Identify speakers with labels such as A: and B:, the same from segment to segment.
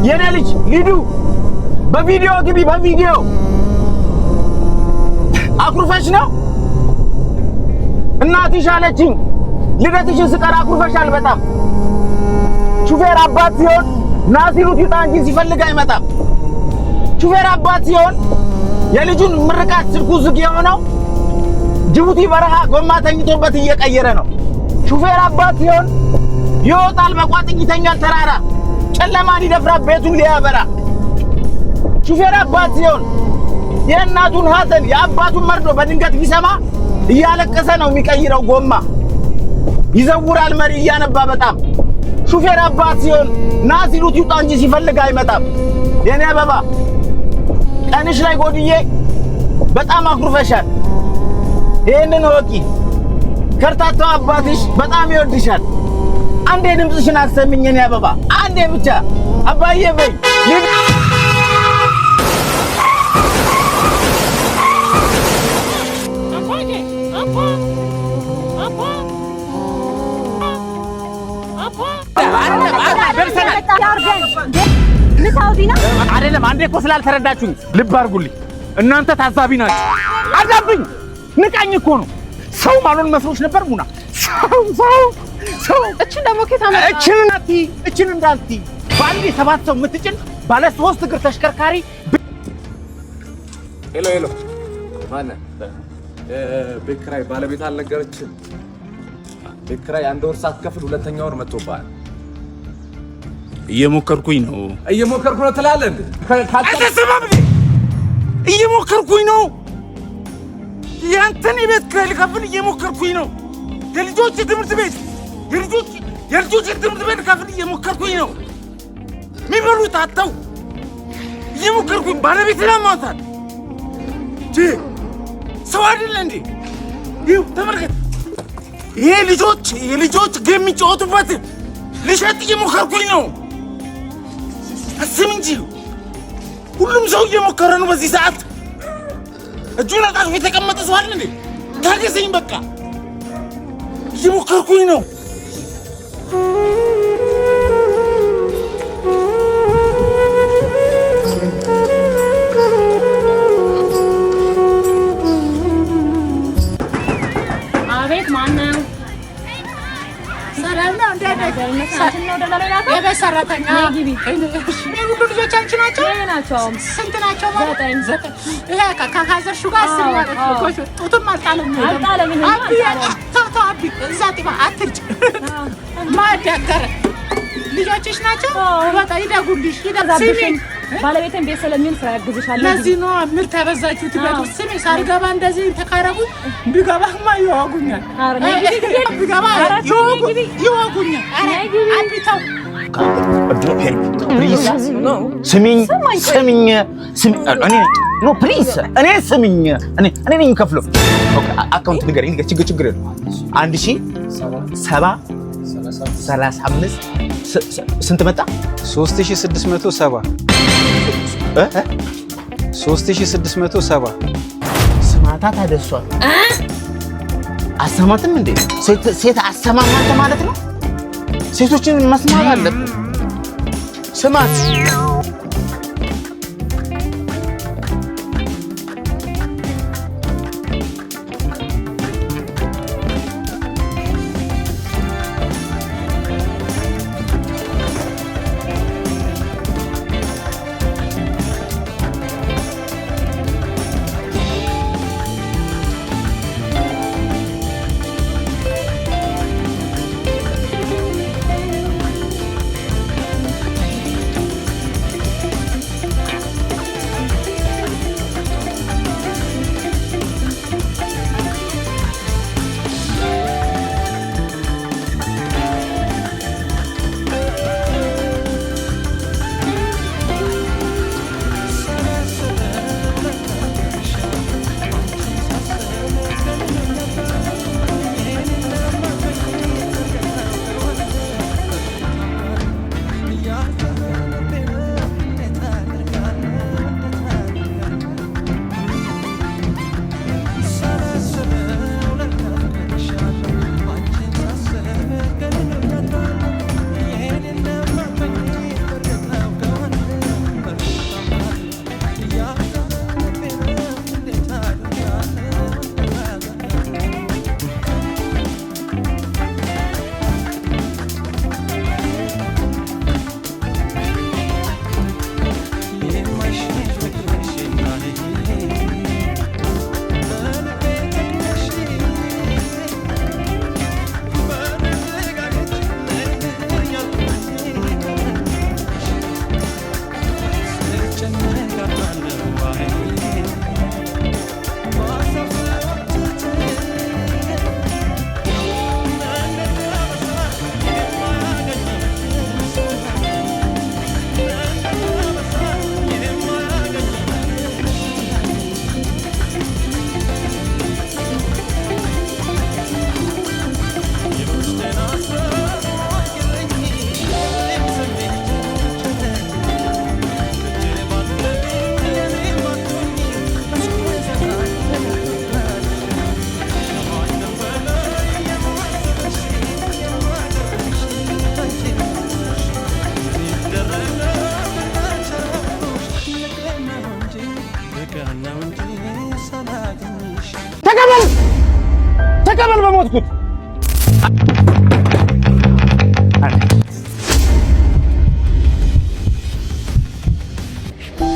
A: የኔ ልጅ ሊዱ በቪዲዮ ግቢ በቪዲዮ አኩርፈሽ ነው እናትሽ አለችኝ ልደትሽን ስቀር አኩርፈሻል በጣም ሹፌር አባት ሲሆን ናሲሩት ይጣ እንጂ ሲፈልግ አይመጣም ሹፌር አባት ሲሆን የልጁን ምርቃት ስልኩ ዝግ የሆነው ጅቡቲ በረሃ ጎማ ተኝቶበት እየቀየረ ነው ሹፌር አባት ሲሆን ይወጣል በቋጥኝ ይተኛል ተራራ ጨለማን ይደፍራል ቤቱን ሊያበራ ሹፌር አባት ሲሆን የእናቱን ሐዘን የአባቱን መርዶ በድንገት ቢሰማ እያለቀሰ ነው የሚቀይረው ጎማ ይዘውራል መሪ እያነባ በጣም ሹፌር አባት ሲሆን ናሲሩት ይውጣ እንጂ ሲፈልግ አይመጣም የኔ አበባ ቀንሽ ላይ ጎድዬ በጣም አኩርፈሻል ይሄንን ወቂ ከርታታው አባትሽ በጣም ይወድሻል አንዴ ድምጽሽን አሰሚኝ የኔ አበባ አንዴ ብቻ አባዬ በይ አይደለም አንዴ እኮ ስላልተረዳችሁኝ ልብ አድርጉልኝ እናንተ ታዛቢ ናችሁ አዛብኝ ንቃኝ እኮ ነው ሰው ማሉን መስሎሽ ነበር ሙና ሰው እቺን ደግሞ ከታመጣ እቺን እንዳልቲ ባንዴ 7 ሰው የምትጭን ባለ 3 እግር ተሽከርካሪ
B: ሄሎ ማነ በክራይ ባለቤት አልነገረችም በክራይ አንድ ወር ሳትከፍል ሁለተኛ ወር መጥቶባል
A: እየሞከርኩኝ ነው
B: ትላለህ እንዴ
A: አተሰማም እየሞከርኩኝ ነው ያንተን ቤት ክራይ ልከፍል እየሞከርኩኝ ነው የልጆች ትምህርት ቤት የልጆች ትምህርት ቤት ልከፍል እየሞከርኩኝ ነው የሚበሉት አጣው እየሞከርኩኝ ባለቤት ለማውጣት ሰው አይደለ እንዴ ይው ተመልከት ይሄ የልጆች ጌም የሚጫወቱበት ልሸጥ እየሞከርኩኝ ነው አስም እንጂ ሁሉም ሰው እየሞከረ ነው በዚህ ሰዓት እጁን አጣጥፎ የተቀመጠ ሰው አይደል እንዴ ታገሰኝ በቃ እየሞከርኩኝ ነው
C: አቤት ማነው ሰላም ነው የበሰራተኛ ነግቢ ሁሉ ልጆቻችን ናቸው ስንት ናቸው ማለት 9 ይሄ ከካዘርሹ ጋር 10 ማለት ነው ጡትም አልጣለም አቢ እዛ ጥባ አትርጭ ማዳገረ ልጆችሽ ናቸው በቃ ይደጉልሽ ይደዛብሽኝ ባለቤቴን ቤት ስለሚል ስራ ያግዝሻል ለዚህ ነው ምን ተበዛችሁ ትበጡ ስሜ ሳርገባ እንደዚህ ተካረቡ ቢገባማ ይዋጉኛል ቢገባ ይዋጉኛል አቢታው
A: ፕሊዝ ስሚኝ እኔ ስሚኝ እኔ ነኝ ከፍሎ አካውንት ንገረኝ ችግር ነው 1035 ስንት መጣ
D: 3670
A: ስማታ ታደሷል አሰማትም እንዴ ሴት አሰማማት ማለት ነው ሴቶችን መስማት አለብን ስማት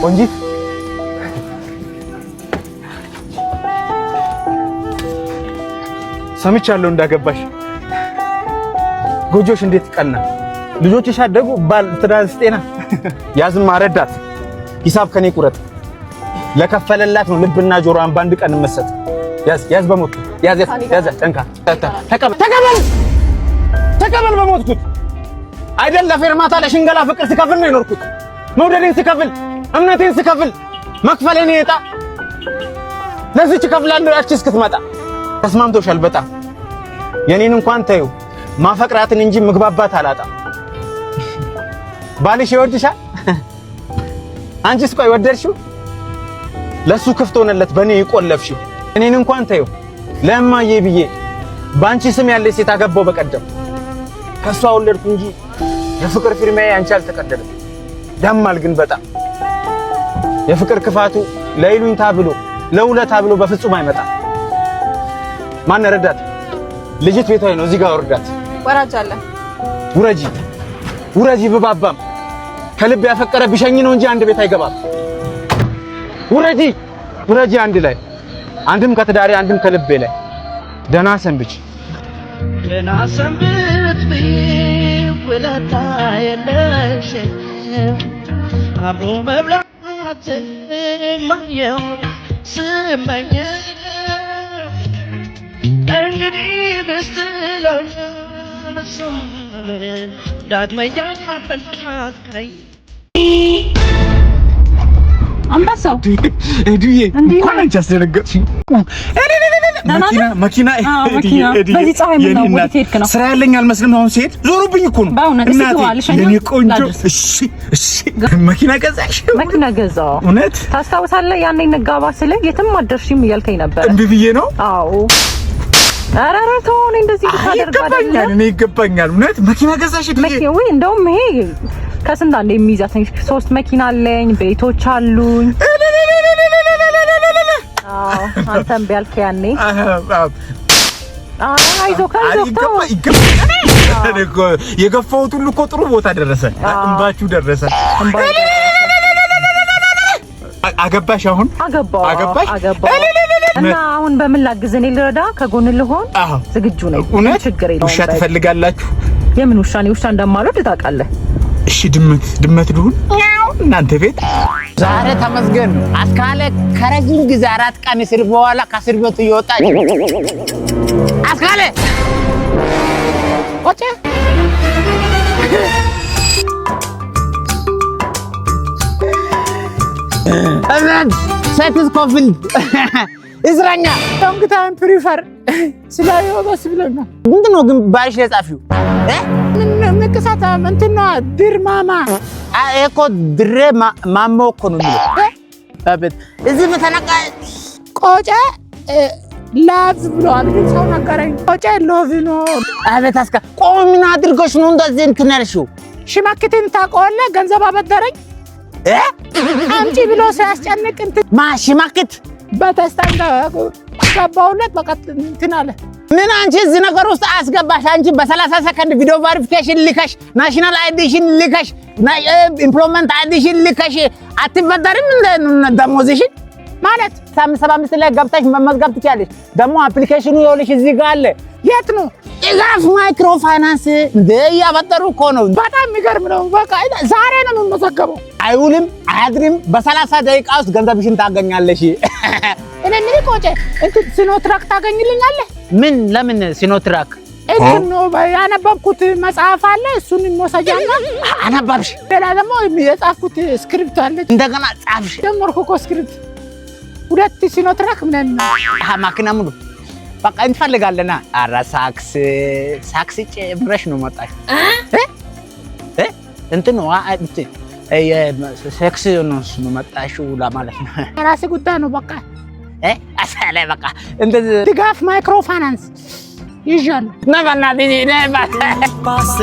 A: ቆንጂት ሰምቻለሁ እንዳገባሽ። ጎጆሽ እንዴት ቀና! ልጆችሽ አደጉ፣ ባል ትዳርስ ጤና። ያዝማ ረዳት ሂሳብ ከኔ ቁረጥ። ለከፈለላት ነው ልብና ጆሮዋን ባንድ ቀን መሰጥ። ያዝ በሞት ያዝ ጠንካ ተቀበል በሞትኩት አይደል ለፌርማታ ለሽንገላ ፍቅር ስከፍል ነው የኖርኩት። መውደዴን ስከፍል እምነቴን ስከፍል መክፈሌን ይጣ ለዚች ከፍላለሁ ያቺ እስክትመጣ። ተስማምቶሻል በጣም የኔን እንኳን ተይው ማፈቅራትን እንጂ ምግባባት አላጣ። ባልሽ ይወድሻል አንቺስ ቆይ ወደድሽው? ለሱ ክፍት ሆነለት በኔ ይቆለፍሽው። እኔን እንኳን ተይው ለማዬ ብዬ ባንቺ ስም ያለች ሴት አገባው በቀደም። ከሷ ወለድኩ እንጂ የፍቅር ፊርማዬ አንቺ አልተቀደለም። ያማል ግን በጣም የፍቅር ክፋቱ ለይሉኝታ ብሎ ለውለታ ብሎ በፍጹም አይመጣም። ማን ረዳት? ልጅት ቤቷ ነው እዚህ ጋር ወርዳት።
E: ወራጅ አለ ውረጂ ብባባም ከልብ ያፈቀረ ቢሸኝ ነው እንጂ አንድ ቤት አይገባም። ውረጂ አንድ ላይ አንድም ከትዳሬ አንድም ከልቤ ላይ ደህና ሰንብች ውለታ የለሽ አብሮ መብላት ማየው ስመኝ እንግዲህ ደስተላው ዳግመኛ ፈንታከይ
C: አንበሳው
E: እዱዬ እንኳን አንቺ አስደነገጥሽኝ። መኪና
C: በዚህ ፀሐይ ምን ነው ወዴት ሄድክ ነው?
E: ስራ ያለኝ አልመስልም። አሁን ሲሄድ ዞሩብኝ እኮ ነው። እናቴ የኔ ቆንጆ እሺ መኪና ገዛሽ?
C: መኪና ገዛው።
E: እውነት
C: ታስታውሳለህ? ያኔ እንጋባ ስለ የትም አትደርሺም እያልከኝ ነበር።
E: እምቢ ብዬ ነው?
C: አዎ። ኧረ ተው እኔ እንደዚህ ታደርጋለህ።
E: እኔ ይገባኛል። እውነት መኪና ገዛሽ?
C: ወይ እንደውም ይሄ ከስንት አንዴ የሚይዛት 3 መኪና አለኝ፣ ቤቶች አሉኝ። አዎ አንተም ቢያልክ ያኔ አይዞህ
E: የገፋሁት ሁሉ እኮ ጥሩ ቦታ ደረሰ። እንባችሁ ደረሰ። አገባሽ? አሁን አገባሽ?
C: እና አሁን በምን ላግዝ? እኔ ልረዳ ከጎን ልሆን ዝግጁ ነኝ። ችግር የለውም።
E: ውሻ ትፈልጋላችሁ?
C: የምን ውሻ? እኔ ውሻ እንደማልወድ ታውቃለህ።
E: እሺ ድመት ልሁን እናንተ ቤት?
A: ዛሬ ተመስገን አስካለ ከረጅም ጊዜ 4 ቀን እስር በኋላ ከእስር ቤቱ ይወጣል። አስካለ ወጣ አብራን ሰትስ ኮፍል እስረኛ ታንክታን ፕሪፈር ስላየው ደስ ብሎና ምንድነው ግን ባልሽ ለጻፊው ምን መከሳታ እንትና ድርማማ እኮ ድሬ ማሞ እኮ ነው የሚለው። አቤት እዚህ በተነቃ ቆጨ ላቭ ብሏል። ግን ሰው ነገረኝ ቆጨ ሎቭ ነው። አቤት አስካ ቆይ ምን አድርገሽ ነው እንደዚህ እንትን ያልሽው? ሽማክትን ታውቀዋለህ? ገንዘብ አበደረኝ አምጪ ብሎ ሲያስጨንቅ እንትን ማሽማክት በተስታንዳ ገባውለት በቃ እንትን አለ። ምን አንቺ እዚህ ነገር ውስጥ አስገባሽ? አንቺ በ30 ሰከንድ ቪዲዮ ቬሪፊኬሽን ልከሽ ናሽናል አይዲሽን ልከሽ ኢምፕሎይመንት አይዲሽን ልከሽ አትበደርም እንደ ደሞዝሽን ማለት 75 ላይ ገብተሽ መመዝገብ ትችያለሽ። ደግሞ አፕሊኬሽኑ ይኸውልሽ እዚህ ጋር አለ። የት ነው? ኢጋፍ ማይክሮ ፋይናንስ እንደ ያበደሩ እኮ ነው። በጣም የሚገርም ነው። በቃ ዛሬ ነው የምመዘገበው። አይውልም አያድርም። በ30 ደቂቃ ውስጥ ገንዘብሽን ታገኛለሽ። እኔ ምን ቆጨ እንትን ሲኖትራክ ታገኝልኛለህ? ምን ለምን ሲኖትራክ? እንትን ነው ያነበብኩት መጽሐፍ አለ። እሱን እንወሰጃና አነበብሽ። ሌላ ደግሞ የጻፍኩት ስክሪፕት አለ። እንደገና ጻፍሽ። ጀመርኩ እኮ ስክሪፕት 2 ሲኖትራክ ምን ማኪና ሙሉ በቃ እንፈልጋለና። ኧረ ሳክስ ጨምረሽ ነው መጣሽ እንትን ነው ሴክስ ነው መጣሽው ለማለት ነው። ራሴ ጉዳይ ነው በቃ አሳለ በቃ እንደዚህ ድጋፍ ማይክሮ ፋይናንስ ይዣለሁ። ነባና ቢኒ ነባታ ባስ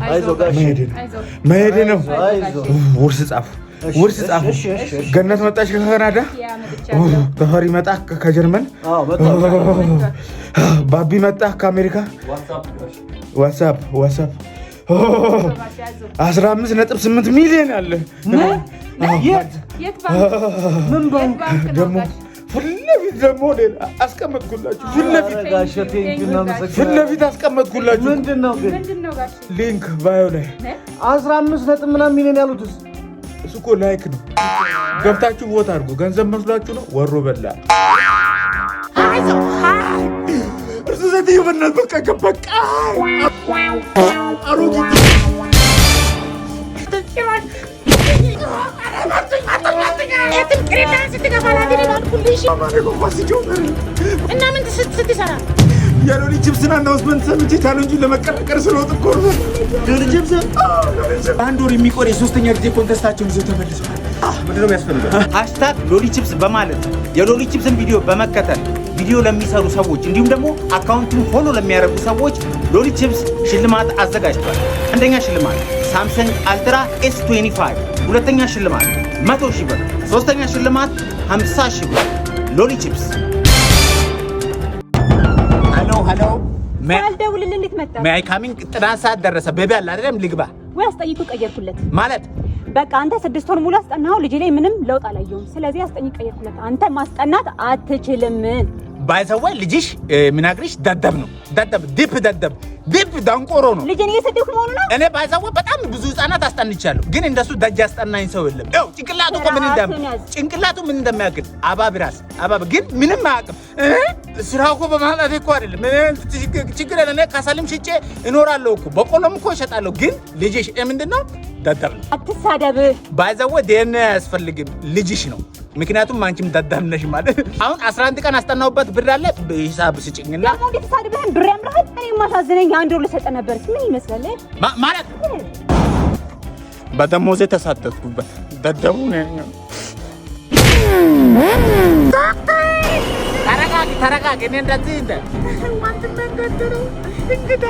E: አይዞ ጋሽ መሄድ ነው። ውርስ ጻፉ። ገነት መጣች ከካናዳ፣ ተፈሪ መጣ ከጀርመን፣ ባቢ መጣ ከአሜሪካ። ዋትስአፕ 15.8 ሚሊዮን አለ።
C: የት ባንክ? ምን ባንክ
E: ደግሞ ፊት ለፊት ደግሞ ሌላ አስቀመጥኩላችሁ። ፊት ለፊት አስቀመጥኩላችሁ።
F: ምንድነው ግን?
C: ጋሽ?
E: ሊንክ ባዮ ላይ
F: 15 ምናምን ሚሊዮን ያሉትስ
E: እሱ እኮ ላይክ ነው። ገብታችሁ ቦታ አድርጉ። ገንዘብ መስሏችሁ ነው? ወሮ በላ እርሱ ዘትዮ በእናት በቃ ገበቃ አሮጊት
C: እና ምን ስትሰራ
E: የሎሊ ቺፕስና አናውንስመንት ሰምቼ ቻሌንጁን ለመቀላቀል ስለወጥ እኮ ነው። ሎሊ ቺፕስ አንድ ወር የሚቆይ የሶስተኛ ጊዜ ኮንቴስታቸውን ይዘው ተመልሰዋል። ምንድን ነው የሚያስፈልገው? ሃሽታግ ሎሊ ቺፕስ በማለት የሎሊ ቺፕስን ቪዲዮ በመከተል ቪዲዮ ለሚሰሩ ሰዎች እንዲሁም ደግሞ አካውንቱን ፎሎ ለሚያደርጉ ሰዎች ሎሊ ቺፕስ ሽልማት አዘጋጅቷል። አንደኛ ሽልማት ሳምሰንግ አልትራ S25፣ ሁለተኛ ሽልማት 100,000 ብር፣ ሶስተኛ ሽልማት 50,000 ብር። ሎሊ ቺፕስ። ሄሎ
G: አልደውልልህ እንዴት መጣ?
E: ማይ ካሚንግ ጥናት ሰዓት ደረሰ። ቤቢ አለ አይደለም ልግባ
G: ወይ አስጠይቁ ቀየርኩለት
E: ማለት
G: በቃ አንተ 6 ወር ሙሉ አስጠናኸው ልጅ ላይ ምንም ለውጥ አላየሁም። ስለዚህ አስጠይቅ ቀየርኩለት። አንተ ማስጠናት አትችልም።
E: ባይዘወይ ልጅሽ ምናግሪሽ ደደብ ነው። ደደብ ዲፕ ዳንቆሮ ነው።
G: ልጅን እየሰደብኩ መሆኑ ነው።
E: እኔ ባይዘወይ በጣም ብዙ ህፃናት አስጠንቻለሁ፣ ግን እንደሱ ደጅ አስጠናኝ ሰው የለም። ያው ጭንቅላቱ ምን እንደሚያክል አባብራስ ግን ምንም አያውቅም። ስራው እኮ በማለት እኮ አይደለም ችግር የለም። ከሰልም ሽጬ እኖራለሁ እኮ በቆሎም እኮ እሸጣለሁ። ግን ልጅሽ ምንድነው? ደደብ ነው።
G: አትሳደብ።
E: ባይዘወይ ደህና አያስፈልግም ልጅሽ ነው። ምክንያቱም አንቺም ደደብ ነሽ ማለት። አሁን 11 ቀን አስጠናውበት ብር አለ በሂሳብ ስጭኝና
G: ደግሞ እንዴት ተሳድበህን ብር ያምራል። እኔ ማሳዘነኝ አንድ ወር ልሰጠ ነበር። ምን ይመስላል
E: ማለት በደሞዜ ተሳተፍኩበት። ደደቡ ነኝ። ተረጋጊ። እኔ እንደዚህ እንደ
C: ወንድም መንገድሩ እንግዳ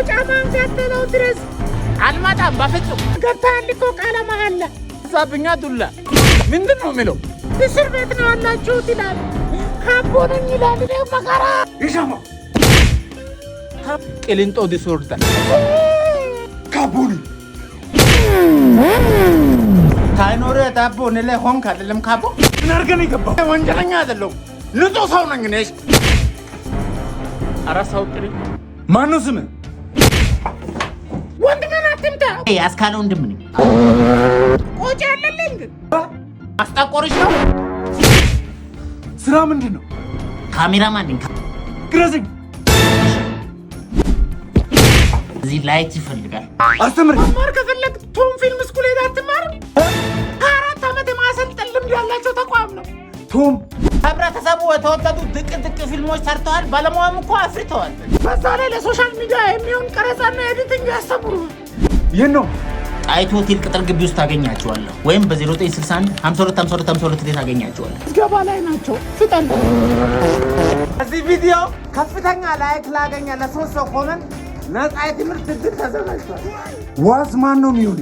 C: ጫማን ገደለው ድረስ አልመጣም በፍጹም። ገብተሃል እኮ ቃለ መሃላ
E: ዛብኛ ዱላ ምንድን ነው የሚለው?
C: እስር ቤት ነው ያላችሁት ይላል። ካቦ ነኝ ይላል። እኔ መከራ
E: ይሻማ ቅሊንጦ ዲስኦርዳ ካቦ ነኝ ታይኖር ዳቦ እኔ ላይ ሆንክ አይደለም። ካቦ ምን አድርገህ ነው የገባው? ወንጀለኛ አይደለሁም፣ ንጹህ ሰው ነኝ። ነሽ አራሳው ጥሪ ማነው ስምህ?
C: ወንድሜን አትምታ።
E: አስካለ ወንድም ነኝ።
C: ቆጭ ያለልኝ
E: አስጣቆርሽ ነው። ስራ ምንድን ነው?
H: ካሜራማን ነኝ።
E: ግረዝኝ።
H: እዚህ ላይት ይፈልጋል።
E: አስተምር።
C: መማር ከፈለግ ቶም ፊልም ስኩል ሄደህ አትማርም? 4 ዓመት የማሰልጠን ልምድ ያላቸው ተቋም ነው
E: ቶም።
H: ህብረተሰቡ የተወደዱ ድቅ ፊልሞች ሰርተዋል። ባለሙያም እኮ አፍርተዋል።
C: በዛ ላይ ለሶሻል ሚዲያ የሚሆን ቀረጻና ኤዲቲንግ ያስተምሩሃል።
E: ይህን ነው
H: ጣይቱ ሆቴል ቅጥር ግቢ ውስጥ ታገኛቸዋለህ፣ ወይም በ0961 525252 ታገኛቸዋለህ።
C: ገባ ላይ ናቸው። ፍጠን።
E: እዚህ ቪዲዮ ከፍተኛ ላይክ ላገኘ ለ3 ሰው ኮመንት ነፃ የትምህርት እድል ተዘጋጅቷል። ዋዝ ማን ነው የሚሆን?